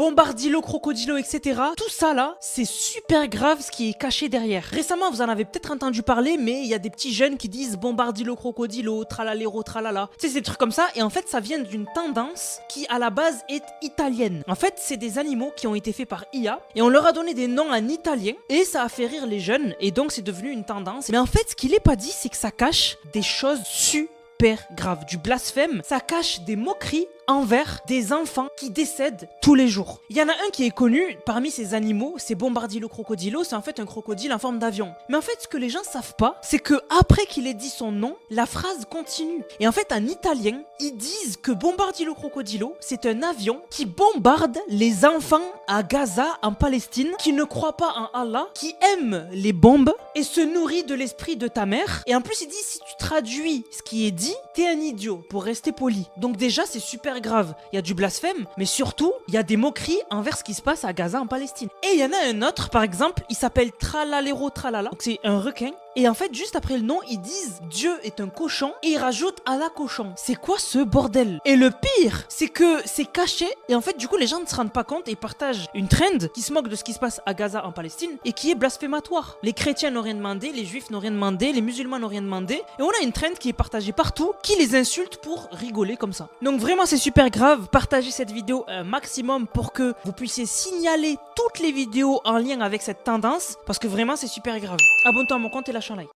bombardilo, crocodilo, etc. Tout ça là, c'est super grave ce qui est caché derrière. Récemment, vous en avez peut-être entendu parler, mais il y a des petits jeunes qui disent bombardilo, crocodilo, tralalero, tralala. Tu sais, c'est des trucs comme ça. Et en fait, ça vient d'une tendance qui, à la base, est italienne. En fait, c'est des animaux qui ont été faits par IA et on leur a donné des noms en italien et ça a fait rire les jeunes et donc c'est devenu une tendance. Mais en fait, ce qu'il n'est pas dit, c'est que ça cache des choses super graves. Du blasphème, ça cache des moqueries envers des enfants qui décèdent tous les jours. Il y en a un qui est connu parmi ces animaux, c'est Bombardilo Crocodilo, c'est en fait un crocodile en forme d'avion. Mais en fait, ce que les gens savent pas, c'est que après qu'il ait dit son nom, la phrase continue. Et en fait, en italien, ils disent que Bombardilo Crocodilo, c'est un avion qui bombarde les enfants à Gaza, en Palestine, qui ne croient pas en Allah, qui aiment les bombes et se nourrit de l'esprit de ta mère. Et en plus, il dit, si tu traduis ce qui est dit, t'es un idiot, pour rester poli. Donc déjà, c'est super grave. Il y a du blasphème, mais surtout, il y a des moqueries envers ce qui se passe à Gaza en Palestine. Et il y en a un autre, par exemple, il s'appelle Tralalero Tralala. Donc c'est un requin. Et en fait, juste après le nom, ils disent Dieu est un cochon et ils rajoutent Allah cochon. C'est quoi ce bordel? Et le pire, c'est que c'est caché et en fait, du coup, les gens ne se rendent pas compte et partagent une trend qui se moque de ce qui se passe à Gaza en Palestine et qui est blasphématoire. Les chrétiens n'ont rien demandé, les juifs n'ont rien demandé, les musulmans n'ont rien demandé et on a une trend qui est partagée partout qui les insulte pour rigoler comme ça. Donc vraiment, c'est super grave. Partagez cette vidéo un maximum pour que vous puissiez signaler toutes les vidéos en lien avec cette tendance parce que vraiment, c'est super grave. Abonne-toi à mon compte et lâche un like.